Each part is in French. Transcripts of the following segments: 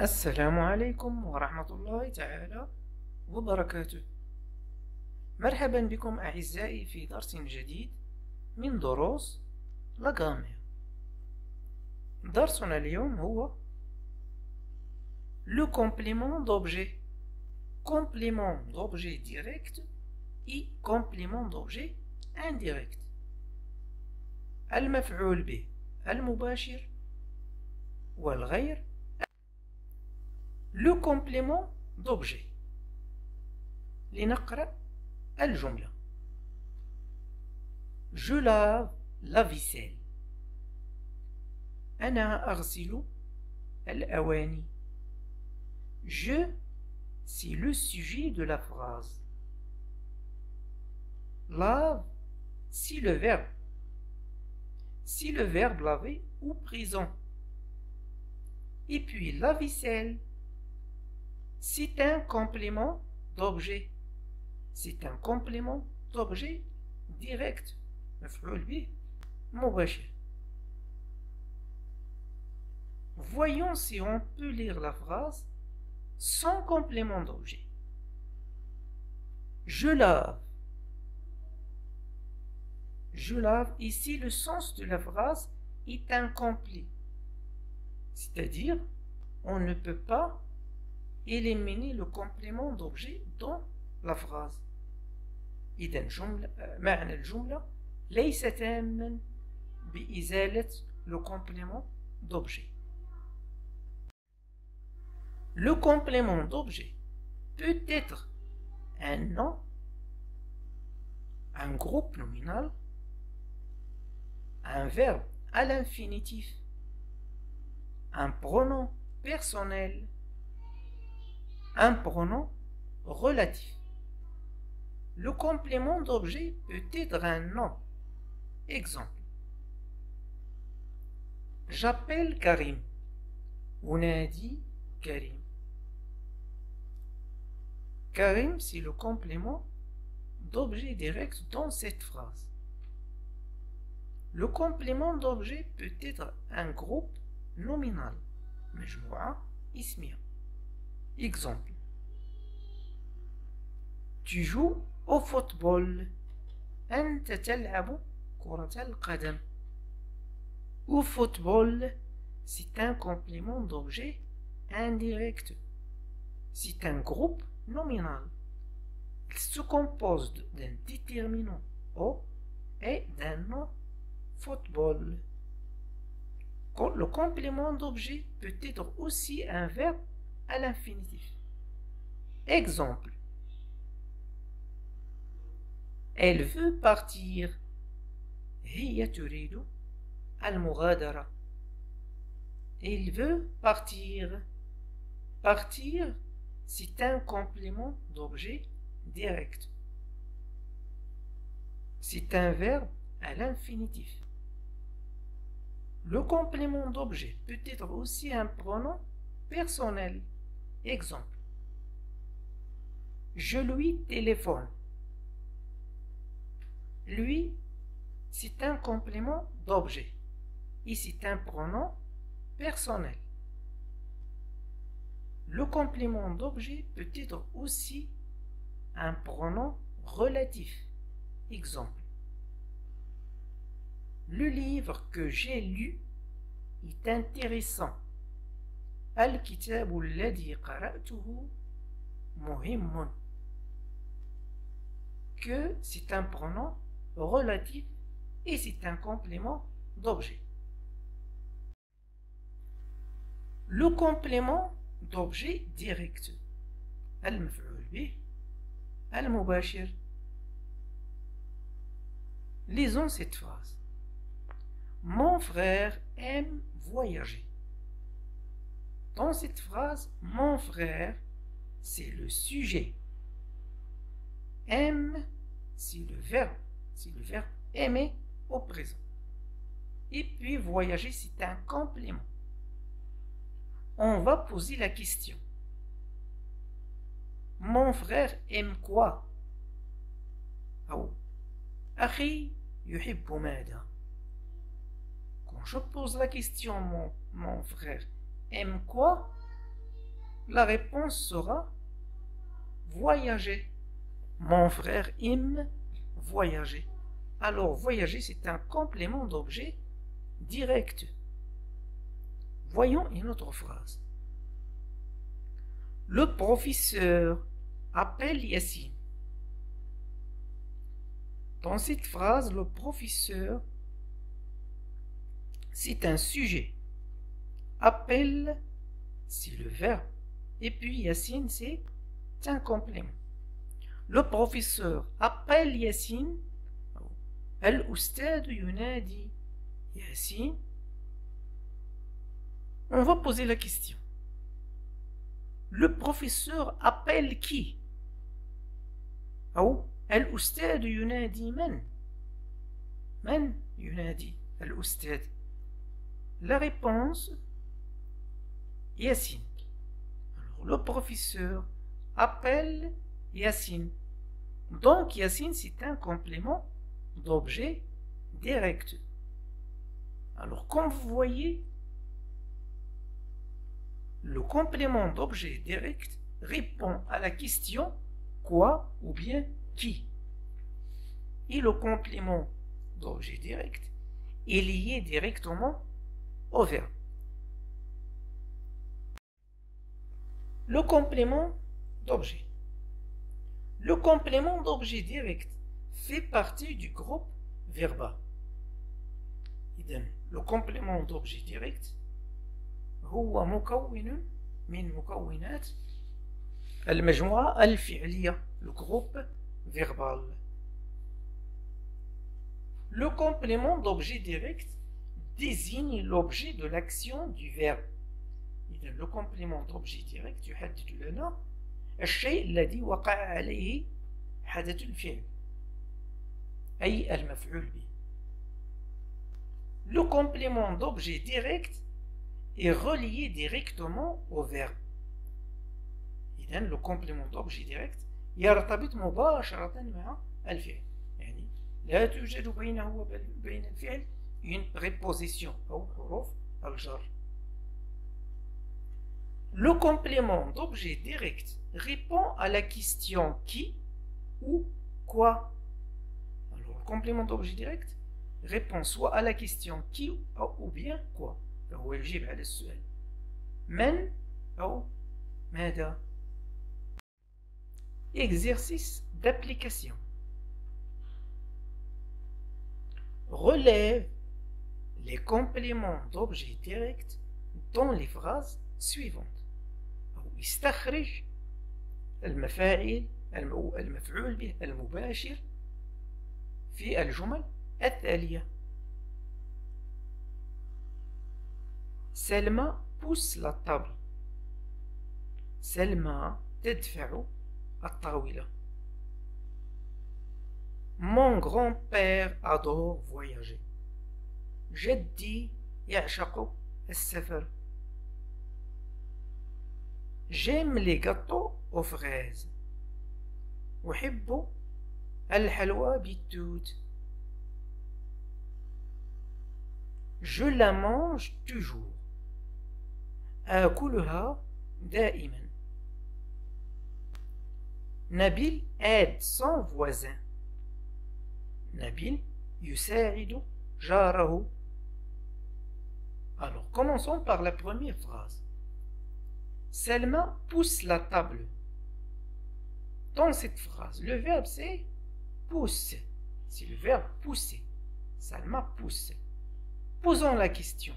السلام عليكم ورحمة الله تعالى وبركاته. مرحبا بكم أعزائي في درس جديد من دروس لاغامير. درسنا اليوم هو le complément d'objet, complément d'objet direct et complément d'objet indirect. المفعول به المباشر والغير. Le complément d'objet. لنقرأ الجملة. Je lave la vaisselle. أنا أغسل الأواني. Je, c'est le sujet de la phrase. Lave, c'est le verbe. C'est le verbe laver ou présent. Et puis la vaisselle, c'est un complément d'objet. C'est un complément d'objet direct. مفعول به مباشر. Voyons si on peut lire la phrase sans complément d'objet. Je lave. Je lave. Ici, le sens de la phrase est incomplet. C'est-à-dire, on ne peut pas éliminer le complément d'objet dans la phrase. إذن معنى الجملة ليس تاما بإزالة le complément d'objet. Le complément d'objet peut être un nom, un groupe nominal, un verbe à l'infinitif, un pronom personnel, un pronom relatif. Le complément d'objet peut être un nom. Exemple. J'appelle Karim. أنادي Karim. Karim, c'est le complément d'objet direct dans cette phrase. Le complément d'objet peut être un groupe nominal. مجموعة اسمية. Exemple. Tu joues au football. أنت تلعب كرة القدم. Au football, c'est un complément d'objet indirect. C'est un groupe nominal. Il se compose d'un déterminant au et d'un nom football. Le complément d'objet peut être aussi un verbe à l'infinitif. Exemple. Elle veut partir. هي تريد المغادرة. Il veut partir. Partir, c'est un complément d'objet direct. C'est un verbe à l'infinitif. Le complément d'objet peut être aussi un pronom personnel. Exemple. Je lui téléphone. Lui, c'est un complément d'objet et c'est un pronom personnel. Le complément d'objet peut être aussi un pronom relatif. Exemple. Le livre que j'ai lu est intéressant. الكتاب الذي قرأته مهم. Que c'est un pronom relatif et c'est un complément d'objet. Le complément d'objet direct. المفعول به المباشر. Lisons cette phrase. Mon frère aime voyager. Dans cette phrase, mon frère, c'est le sujet. Aime, c'est le verbe. C'est le verbe aimer au présent. Et puis voyager, c'est un complément. On va poser la question. Mon frère aime quoi? أو أخي يحب ماذا? Quand je pose la question, mon frère aime quoi? la réponse sera voyager. Mon frère aime voyager. Alors, voyager, c'est un complément d'objet direct. Voyons une autre phrase. Le professeur appelle Yassine. Dans cette phrase, le professeur, c'est un sujet. Appelle, c'est le verbe. Et puis Yassine, c'est un complément. Le professeur appelle Yassine. الأستاذ ينادي ياسين. On va poser la question. Le professeur appelle qui? أو الأستاذ ينادي من؟ من ينادي الأستاذ؟ La réponse, Yassine. Alors, le professeur appelle Yassine. Donc, Yassine, c'est un complément d'objet direct. Alors, comme vous voyez, le complément d'objet direct répond à la question quoi ou bien qui. Et le complément d'objet direct est lié directement au verbe. Le complément d'objet. Le complément d'objet direct fait partie du groupe verbal. Le complément d'objet direct هو مكون من مكونات المجموعة الفعلية, le groupe verbal. Le complément d'objet direct désigne l'objet de l'action du verbe. Le complément d'objet direct يحدد لنا الشيء الذي وقع عليه حدث الفعل, أي المفعول به. Le complément d'objet direct est relié directement au verbe. إذن le complément d'objet direct يرتبط مباشرة مع الفعل. يعني لا توجد بينه وبين الفعل une préposition أو حروف الجر. Le complément d'objet direct répond à la question qui ou quoi. Alors, le complément d'objet direct répond soit à la question qui ou bien quoi. فهو يجيب على السؤال من أو ماذا. Exercice d'application. Relève les compléments d'objet direct dans les phrases suivantes. استخرج المفاعل المفعول به المباشر في الجمل التالية. سلمى pousse la table. سلمى تدفع الطاولة. Mon grand-père adore voyager. جدي يعشق السفر. J'aime les gâteaux aux fraises. أحب الحلوى بالتوت. Je la mange toujours. آكلها دائما. نبيل aide son voisin. نبيل يساعد جاره. Alors, commençons par la première phrase. Selma pousse la table. Dans cette phrase, le verbe c'est pousse. C'est le verbe pousser. Selma pousse. Posons la question.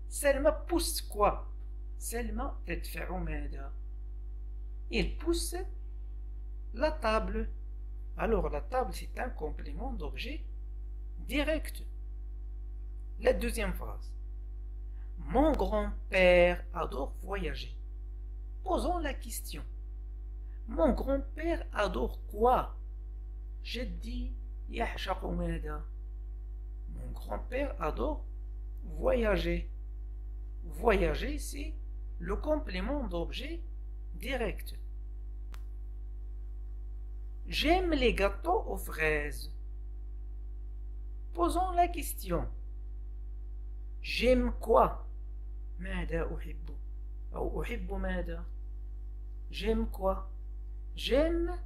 Selma pousse quoi? Selma تدفع ماذا? Il pousse la table. Alors la table c'est un complément d'objet direct. La deuxième phrase. Mon grand-père adore voyager. Posons la question. Mon grand-père adore quoi? جدي يعشق ماذا? Mon grand-père adore voyager. Voyager, c'est le complément d'objet direct. J'aime les gâteaux aux fraises. Posons la question. J'aime quoi? ماذا أحب؟ أو أحب ماذا؟ J'aime quoi? J'aime,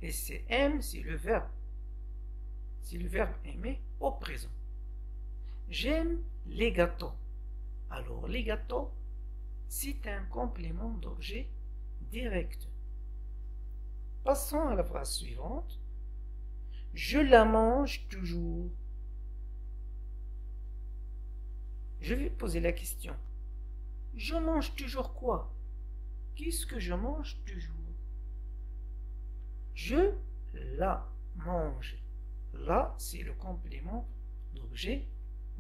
et c'est aime, c'est le verbe. C'est le verbe aimer au présent. J'aime les gâteaux. Alors, les gâteaux, c'est un complément d'objet direct. Passons à la phrase suivante. Je la mange toujours. Je vais poser la question. Je mange toujours quoi? Qu'est-ce que je mange toujours? Je la mange. Là, c'est le complément d'objet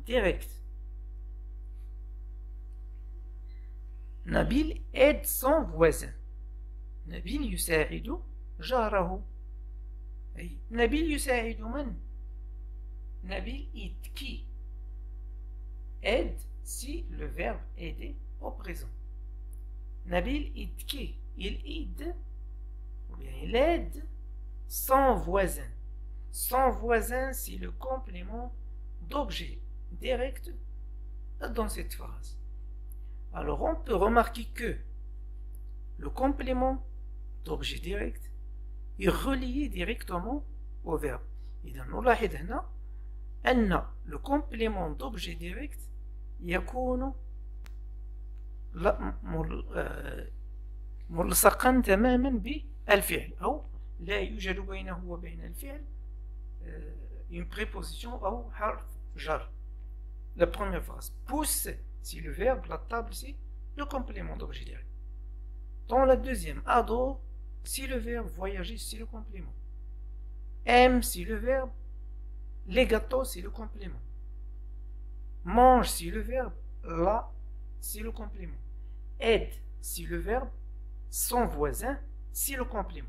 direct. Nabil aide son voisin. Nabil يساعد جاره. أي نبيل يساعد من؟ Nabil aide qui? Aide, si le verbe aider au présent. Nabil aide qui? Il aide, ou bien il aide son voisin. Son voisin, c'est le complément d'objet direct dans cette phrase. Alors on peut remarquer que le complément d'objet direct est relié directement au verbe. إذا نلاحظ هنا أن le complément d'objet direct يكون ملصقا تماما بالفعل أو لا يوجد بينه وبين الفعل une préposition أو حرف جر. La première phrase, pousse, c'est le verbe, la table, c'est le complément d'objet direct. Dans la deuxième, adore, c'est le verbe, voyager, c'est le complément. Aime, c'est le verbe, les gâteaux, c'est le complément. Mange, c'est le verbe, là, c'est le complément. Aide, c'est le verbe, son voisin, c'est le complément.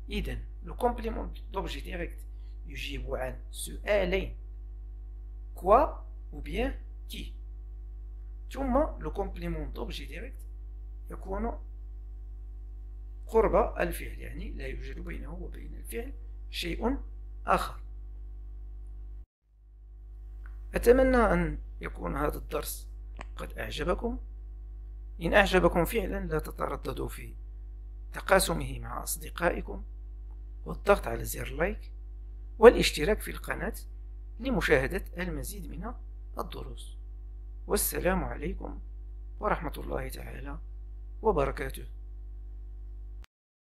إذن, le complément d'objet direct, يجيب عن سؤالين. Quoi ou bien qui. ثم le complément d'objet direct يكون قرب الفعل، يعني لا يوجد بينه وبين الفعل شيء آخر. أتمنى أن يكون هذا الدرس قد أعجبكم. إن أعجبكم فعلا لا تترددوا في تقاسمه مع أصدقائكم والضغط على زر لايك والاشتراك في القناة لمشاهدة المزيد من الدروس. والسلام عليكم ورحمة الله تعالى وبركاته.